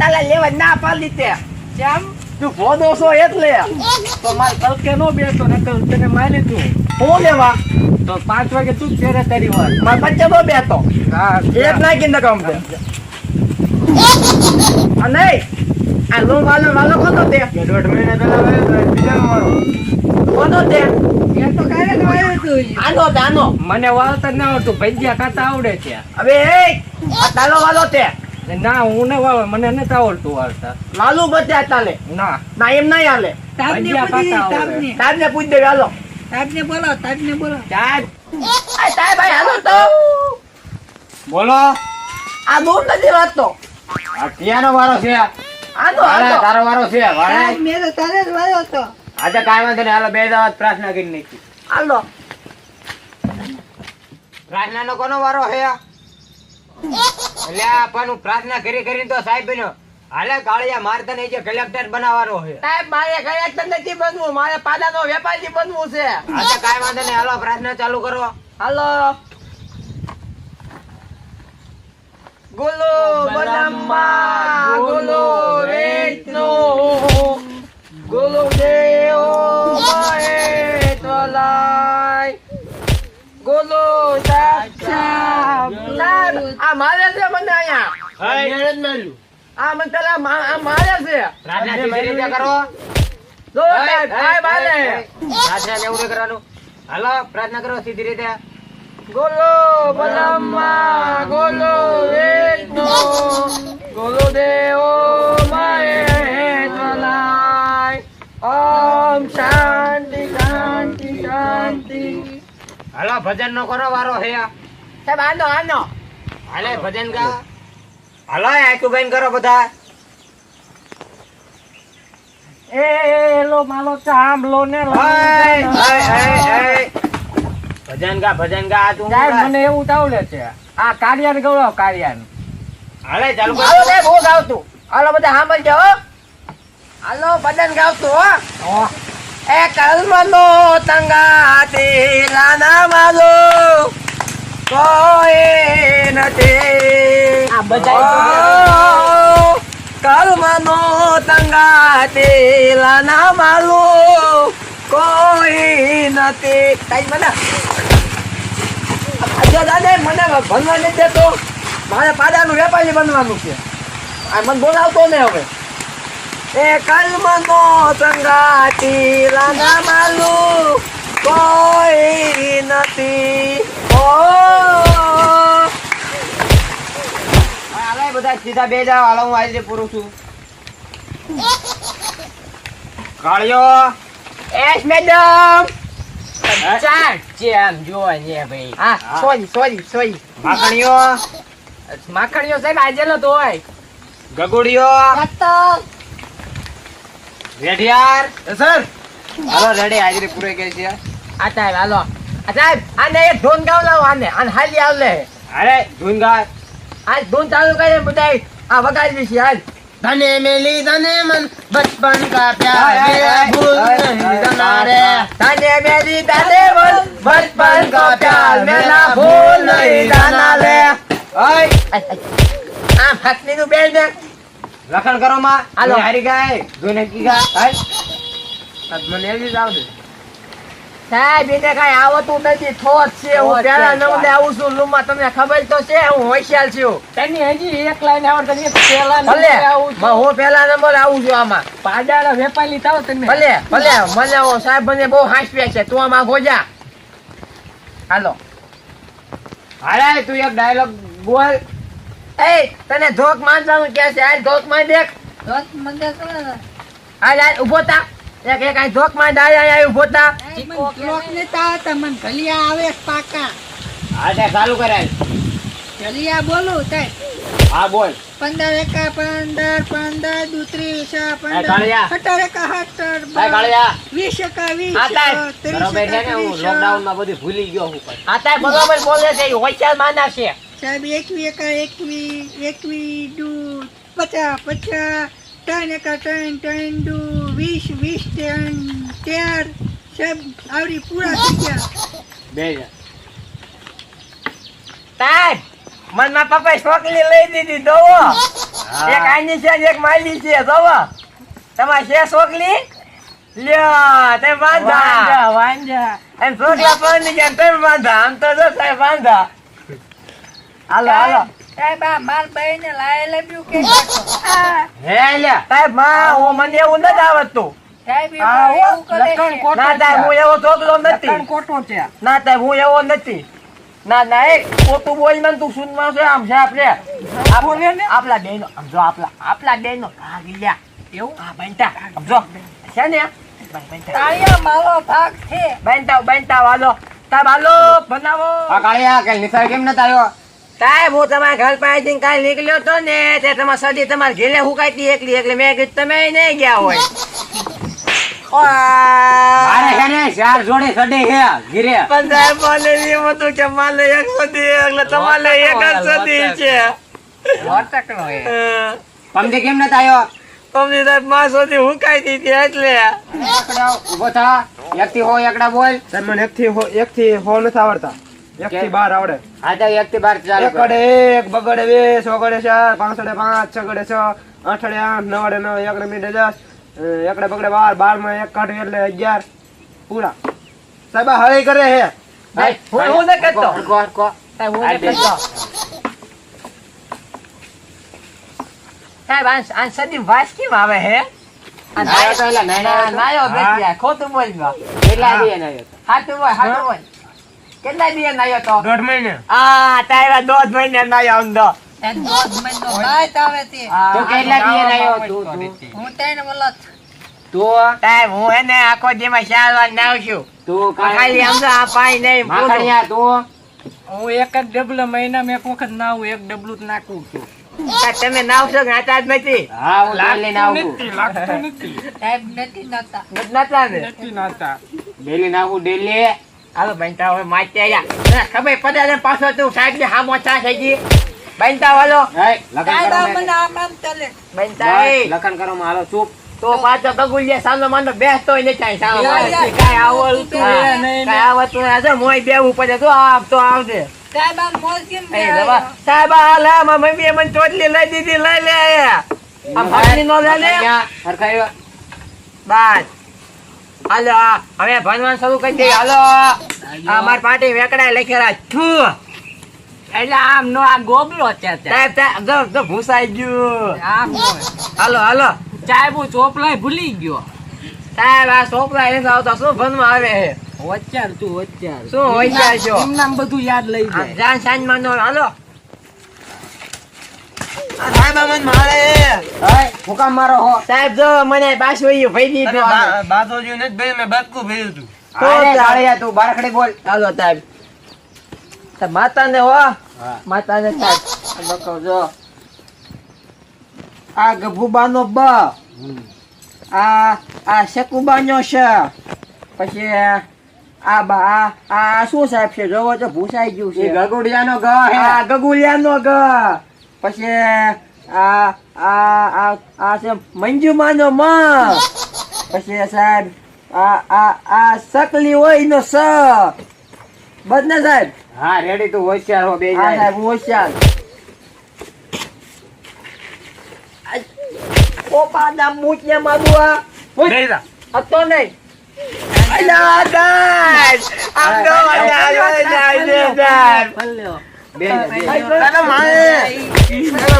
તાલે લેવા ના પાડી તે કેમ તું ભોદો છો એટલે તો મારે કલકે નો બેસો ને તને મારી તું હું લેવા તો 5 વાગે તું ફેરે તારી વાર માર બચ્ચા નો બેતો હા એક નાખી ને કામ દે અને આ લો વાલો કોનો તે 1.5 મહિના પહેલા બીજાનો વારો કોનો તે એ તો કાલે આવ્યો તું આનો મને વાળતા ના આવડતું ભજીયા ખાતા આવડે છે હવે આ તાલો વાલો તે ના હું ને વાવ મને નથી આવડતું વાળતા લાલુ બચ્ચા તાલે ના ના એમ નહીં હાલે તાબને ભજીયા પૂછી ખાતા આવડે. તાજને પૂછ દે હાલો તાબને બોલો તાજ આ તાય ભાઈ હાલો તો બોલો આ દૂર નથી વાતતો આ ક્યાંનો વારો છે આનો વાળા, તારો વારો છે વાળા. તાબ મેરો તારે જ વાયો હતો આજે કાંઈ વાંધો નહીં હાલો બે દાવત પ્રાર્થના કરી નાખી હાલો પ્રાર્થનાનો કોનો વારો છે એટલે આપવાનું પ્રાર્થના કરી કરીને તો સાહેબ બન્યો હાલે કાળિયા મારતા નહીં જે કલેક્ટર બનાવવાનો છે સાહેબ મારે કલેક્ટર નથી બનવું મારે પાડાનો વેપારી બનવું છે આજે કાંઈ વાંધો નહીં હાલો પ્રાર્થના ચાલુ કરો હાલો ગોલો બલમ્મા ગોલો વેચનો ગોલો દેઓ માએતલાય ગોલો સાક્ષા આ મારે છે મને અહીંયા આ મને પેલા આ મારે છે પ્રાર્થના સીધી રીતે કરો લો સાહેબ ભાઈ બાલે પ્રાર્થના કેવું નહીં કરવાનું હાલો પ્રાર્થના કરો સીધી રીતે ગોલો બલમ્મા ગોલો વેચનો ગોલો દેઓ માએતલાય ઓમ શાંતિ શાંતિ શાંતિ હાલો ભજન નો કરો વારો હે સાહેબ આનો હાલે ભજન ગા હાલો આખું બેન કરો બધા એ લો માલો ચાંબલો ને ભજન ગા તું મને એવું આવડે છે આ કાર્યાન ગૌરવ કાર્યાન હાલે ચાલુ હાલો સાહેબ હું ગાવતું હાલો બધા સાંભળજો હો હાલો ભજન ગાવતું હો એ કલમનો તંગાતી લાના માલો કોઈ નથી આ બધા કલમનો તંગાતી લાના માલો કોઈ નથી કઈ મને આજે દાદા મને ભણવા નથી દેતો મારે પાડાનું વેપારી બનવાનું છે આ મને બોલાવતો ને હવે એ કલમનો સંગાતી લાના માલુ કોઈ નથી ઓ હાલે બધા સીધા બે જાવ હાલો હું આજે પૂરું છું કાળિયો એસ મેડમ ચાલ જેમ જોવા ને ભાઈ હા સોરી માખણીઓ માખણીઓ સાહેબ આજે નતો હોય ગગુડિયો રેડિયાર સર હાલો રેડી હાજરી પૂરી કરી છે આ સાહેબ હાલો આ સાહેબ આને એક ધૂન ગાવ લાવો આને હાલી આવલે અરે ધૂનગા આ ધૂન ચાલુ કરે બધાય આ વગાડી છે હાલ ધને મેલી ધને મન બચપન કા પ્યાર મેરા ભૂલ નહીં જાના રે તાને મેરી તાને બોલ બચપન કા પ્યાર મેરા ભૂલ નહીં જાના રે ઓય આ ફાટલી નું બેન ને લખણ કરો માં હાલો. હારી ગાય ધૂને કી ગા હાલ મને એવી જ આવડે સાહેબ એને કઈ આવતું નથી થોત છે હું થોત પેલા છે, નંબરે આવું છું રૂમમાં તમને ખબર તો છે હું હોશિયાર છું તને હજી એક લાઈન આવડે તને પહેલા ભલે હું પેલા નંબર આવું છું આમાં પાડાના વેપારી થાવ તમે ભલે મને ઓ સાહેબ મને બહુ હાંસવે છે તું આમાં ગોજા હાલો હાલે તું એક ડાયલોગ બોલ એ તને ધોક માંડવાનું કે છે આ ધોક માંડ દેખ દોસ્ત મંદિર કરો આ ઉભો તા એક આ ધોક માંડ આ ઉભો તા ક્લોક ને તા તમને ભલિયા આવે પાકા હાલે ચાલુ કરાય ભલિયા બોલું તાય હા બોલ 15 એકા 15 15 દૂતરી ઈશા એ 15 કાળિયા. 17 એકા 17 એ કાળિયા. 20 એકા 20 આ તાય. બરોબર છે ને હું લોકડાઉન માં બધું ભૂલી ગયો હું પણ આ તાય બરોબર બોલે છે હોશિયાર માના છે સાહેબ 21 એકા 21 દુ 50 50 3 એકા 3 3 દુ 20 20 13 સાહેબ આવડી પૂરા થઈ ગયા બે જા તાય મન માં પપ્પા છોકરી લઈ દીધી દોવો હા. એક આની છે ને એક માયલી છે જોવો તમારે છે છોકરી લ્યો તે બાંધા વાંજા એમ છોકરા પણ ગયા તમે બાંધા આમ તો જો સાહેબ બાંધા હાલો હાલો સાહેબ આ માર બહેને લાય લબ્યું કે હા હે લ્યા સાહેબ માં હું મને એવું નથી આવડતું સાહેબ એવું કરે છે ના સાહેબ હું એવો છોકરો નથી કોટો છે ના સાહેબ હું એવો નથી ના ના એક ખોટું બોલ મને તું સુનમાં છે આમ છે આપણે આપલા બેનો આમ જો આપલા બેનો ભાગ લ્યા એવું હા બનતા આમ જો છે ને તાળિયા મારો ભાગ છે બનતા હાલો સાહેબ હાલો બનાવો આ કાળિયા કે નિસાર કેમ નતા આવ્યો સાહેબ હું તમારા ઘર પાસેથી કાલ નીકળ્યો તો ને તે તમારી સદી તમારે ઘેલે હુકાઈતી એકલી એટલે મેં કીધું તમે નહીં ગયા હોય મારે છે ને ચાર જોડે સડે હે ગીરે પણ સાહેબ મને એમ હતું કે મારે એક સદી એટલે તમારે એક જ સદી છે વટકનો એ પમદે કેમ નતા આવ્યો તમને સાહેબ માં સદી હુકાઈતી હતી એટલે ઉભો થા એકથી હો એકડા બોલ સાહેબ મને એક થી હો નથી આવડતા એક થી 12 આવડે હા તો એકથી 12 ચાલુ કર. એકડે 1 બગડે 2 સોગડે 4 પાંચડે 5 છગડે 6 આઠડે 8 નવડે 9 એકડે મીડે 10 એકડે બગડે 12 12 માં એક કાઢી એટલે 11 પૂરા સાહેબ આ હળી કરે હે ભાઈ, હું ન કરતો. હરખો, હરખો. સાહેબ હું આ નથી બે. કરતો. સાહેબ આ સદી વાસ કેમ આવે હે આ નાયો તો એલા, નાયો તો. નાયો બેઠી આ, ખોટું બોલવા કેટલા દી નાયો તો? હાચું બોલ કેટલા દિવસ નાયો તો 1.5 મહિને તારા 2 મહિને નાયો અંદર એ દોઢ મહિનો બાદ આવે તે તું કેટલા દી નાયો તું હું તેને બોલો તું સાહેબ હું હે ને આખો દીમાં 4 વાર નાવ છું તું ખાલી આમ તો આ પાણી નહીં પૂરું. માખણિયા તું હું એક જ ડબલો મહિનામાં એક વખત નાવું એક ડબલું જ નાખું છું સાહેબ, તમે નાવશો નાતા જ નથી હા હું તોય લઈને આવું સાહેબ નથી નતા નાતા ને ડેલી નાખું ડેલી હાલો બનતા હવે માચે આયા ખબર પડે ને પાછો તું સાહેબ ને હામો ચા થઈ ગઈ બનતા હાલો હે લખન સાહેબ કરો આ મેં. મને આમ આમ ચાલે બનતા બસ, એ લખન કરો માં હાલો ચૂપ તો પાછો બગુલિયા સાનો માનો બેસતો ને ચાઈ સાનો યા, યા. કાઈ આવડતું હા, હે નહીં કાઈ આવડતું હે જો મોય બેવું પડે તો આમ તો આવજે સાહેબ આ મોજ કેમ એ બાબા સાહેબ હાલ મારા મમ્મીએ મને ચોટલી લઈ દીધી લઈ લે આ ભાગની નો લે ને માખણિયા, હરખાયો. બસ હાલો હવે ભણવાનું શરૂ કરી દઈએ હાલો આ માર પાટી વેકડા લખેલા છું એટલે આમ નો આ ગોબલો છે સાહેબ સાહેબ જો ભૂસાઈ ગયું આમ નો હાલો હાલો સાહેબ હું ચોપલાય ભૂલી ગયો સાહેબ આ છોકરા એને આવતા શું ભણવા આવે છે વચ્ચાર તું વચ્ચાર શું હોશિયાર છો? એમનામ બધું યાદ લઈ આમ જાય જાન સાંજ માં નો હાલો આ સાહેબ આ મને મારે હે, હું કામ મારો હો સાહેબ જો મને પાછું એ ભાઈ દીધું બાજોજી નથી ભાઈ મેં બાકુ ભર્યું હતું તો અરે સાહેબ. કાળિયા તું બારખડી બોલ હાલો સાહેબ માતા ને હો હા. માતા ને સાહેબ આ બકો જો આ ગભુબાનો બ આ શકુબાનો છે પછી આ બા આ શું સાહેબ છે જોવો તો ભૂસાઈ ગયું એ છે ગગુડિયાનો ગ હે આ ગગુલિયાનો ગ પછી આ છે મંજુમાનો મ પછી સાહેબ આ સકલી હોય નો સ બદને સાહેબ હા રેડી તું હોશિયાર હો બે હા જાય સાહેબ હોશિયાર ઓ પાદા મૂચને મારું આ બેજા હતો નહીં અલા દાદ આમ તો દાદ બે જા, બે જા. અરે મારે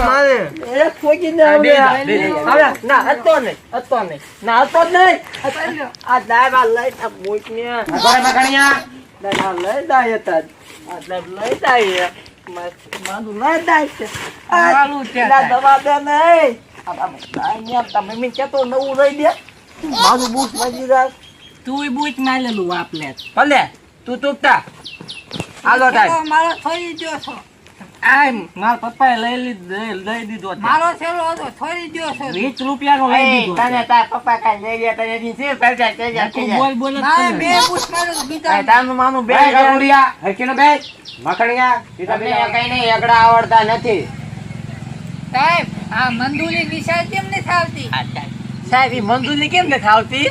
મારે એ ખોજી ને બે જા, બે જા. હવે ના હતો નહીં ના હતો નહીં આ દાદ આ લઈ આ મૂચને હરખો રે માખણિયા. ના લઈ દાય હતા આ દાદ લઈ દાય મારું લઈ દાય છે મારું છે ના દવા દે નહીં તમે મેં કેતો નવું લઈ દે મારું બૂટ મજી જાય તું બૂચ ના લેલું આપલે ભલે તું ચૂપતા હાલો સાહેબ મારો થોડી દ્યો છો આ મારા પપ્પાએ લઈ દીધો મારો છેલ્લો હતો થોડી દ્યો છો 20 રૂપિયાનો લઈ દીધો તને તાર પપ્પા કાઈ લઈ ગયા તને દી છે પરજા તેજા તું બોલ બોલ ના બે બૂચ મારો બીજા તારનું માનું બે બે ગગુડિયા, હરખીનો બે. માખણિયા, તમને કઈ નહીં એકડા આવડતા નથી સાહેબ આ મંદુલી વિશાળ કેમ નથી આવતી સાહેબ ઈ મંજૂરી કેમ ને ખાવતી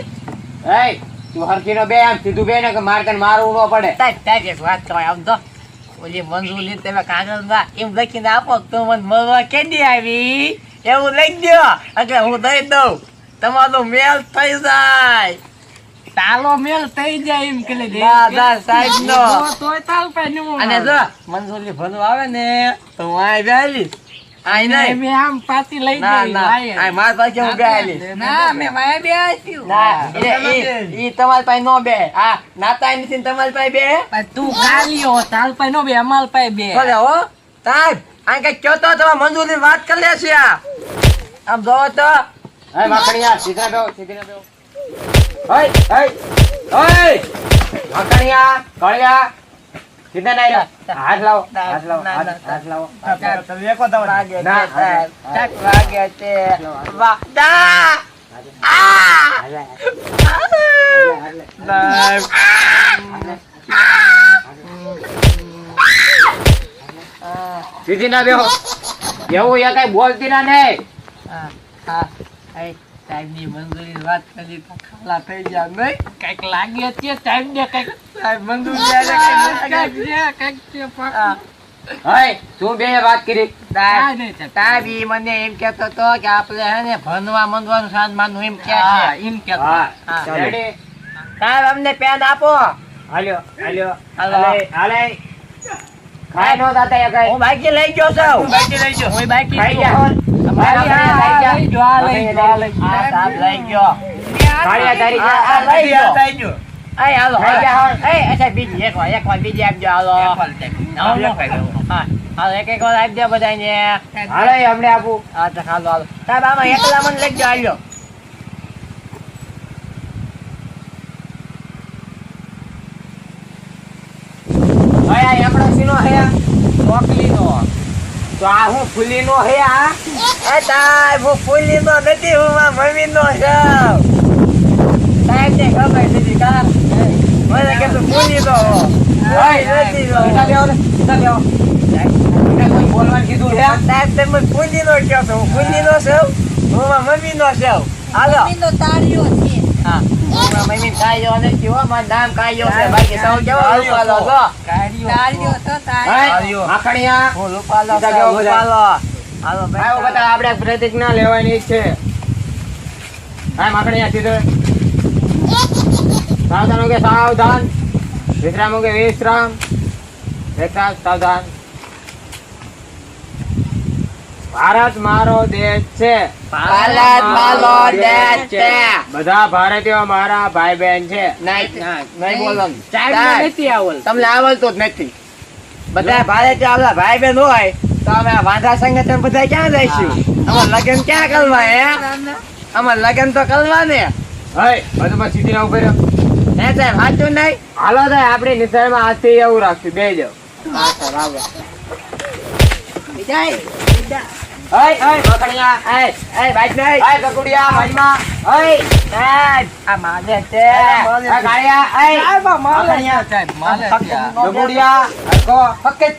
એ તું હરખીનો બે આમ સીધું બે ને કે મારે તને મારવું ન પડે સાહેબ સાહેબ એક વાત કહેવાય આમ તો ઓલી મંજૂરી તમે કાગળમાં એમ લખીને આપો તો મને મળવા કેદી આવી એવું લઈ ગયો એટલે હું દઈ દઉં તમારો મેલ થઈ જાય તાલો મેલ થઈ જાય એમ કે દાદા સાહેબ નો તોય તાલ પે અને જો મંજૂરી ભરવા આવે ને તો હું આઈ બેલી આઈ નહીં મે આમ પાતી લઈ ના જઈ ના આઈ માર પાસે હું બેલી ના મે વાય બે આસ્યું ના ઈ તમારી પાસે નો બે આ નાતા નથી ને તમારી પાસે બે તું ગાલિયો તાલ પે નો બે અમાલ પે બે ભલે હો સાહેબ આ કઈ કયો તો તમે મંજૂરી વાત કરી લે છે આમ જોવો તો હે માખણિયા સીધા બેહો સીધા બેહો ઓય ઓય માખણિયા કળિયા સીધા નહીં રહો. હાથ લાવો હાથ લાવો હાથ લાવો તમે એકો દવા લાગે ના, છે સાહેબ ચક લાગે છે વાહ દા સાહેબ સીધી ના બેહો એવું એ કઈ બોલતી ના નહીં સાહેબની મંજૂરી વાત કરી તો ખાલા થઈ જાય નહીં કઈક લાગે છે સાહેબ ને કઈક સાહેબ મંજૂરી આવે હે તું બે વાત કરી સાહેબ ઈ મને એમ કેતો તો કે આપણે હે ને ભણવા મંદવાનું સાંજ માનું એમ કે છે એમ કેતો હા હા. રેડી સાહેબ અમને પેન આપો હાલ્યો હાલ્યો હાલો. હાલે હાલે ખાઈ નો દાતા એ કઈ હું બાઈક લઈ ગયો છું હું બાઈક લઈ ગયો હું બાઈક ખાઈ જા લઈ ગયો સાહેબ લઈ ગયો કાળિયા તારી જા. લઈ ગયો એ હાલો લઈ જા. એ અચ્છા બીજી એક વાર બીજી આપજો હાલો હા હાલો એક વાર આપી દો બધાને હાલે હમણે આપું અચ્છા હાલો હાલો સાહેબ આમાં એકલા મને લઈ ગયો હાલ્યો હે આ આપણો સીનો હે ચોકલીનો તો આ હું ફૂલીનો હે આ એ સાહેબ હું ફૂલીનો નથી હું મારા મમ્મીનો છું સાહેબ ને ખબર નથી કા મને કે તું ફૂલીનો હો નથી હો. સીધા બેહો ને, સીધા બેહો. એને કોઈ બોલવાનું કીધું હે સાહેબ તમે ફૂલીનો કહો છો હું ફૂલીનો છું હું મારા મમ્મીનો છું હાલો નો તાળીઓ છે હા હું મારા મમ્મી કાયો નથી હો મારું નામ કાયો છે બાકી સૌ કેવો રૂપાલો છો તાળીઓ તો તાળીઓ હે માખણિયા હું રૂપાલો સીધા છું બેહો બધા. રૂપાલો હાલો આવો બધા આપણે પ્રતિજ્ઞા લેવાની છે હા માખણિયા સીધો સાવધાન હો કે સાવધાન વિશ્રામ હો કે વિશ્રામ વિશ્રામ સાવધાન ભારત મારો દેશ છે ભારત મારો દેશ છે. બધા ભારતીયો મારા ભાઈ બહેન છે નહીં બોલો સાહેબ નથી આવલ તમને આવડતું જ નથી બધા ભારતીય આપણા ભાઈ બહેન હોય તો અમે આ વાંધા સંગઠન બધા ક્યાં જઈશું અમાર લગ્ન ક્યાં કરવા હે અમાર લગ્ન તો કરવા ને હે બધું સીધી ના ઉભી રહ્યો હે સાહેબ સાચું નહીં હાલો થાય આપણી નિશાળમાં આજથી એવું રાખશું બે જાવ હા સર આવે જાય હે માખણિયા એ બાઈક નહીં હે કકુડિયા ભાઈમાં હે સાહેબ આ માલે છે હે કાળિયા હે માખણિયા કકુડિયા હરકો ફક્ત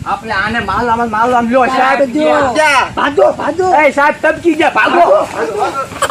આપણે આને માલ લ્યો સાહેબ ભાગો ભાગો સાહેબ તબકી ગયા ભાગો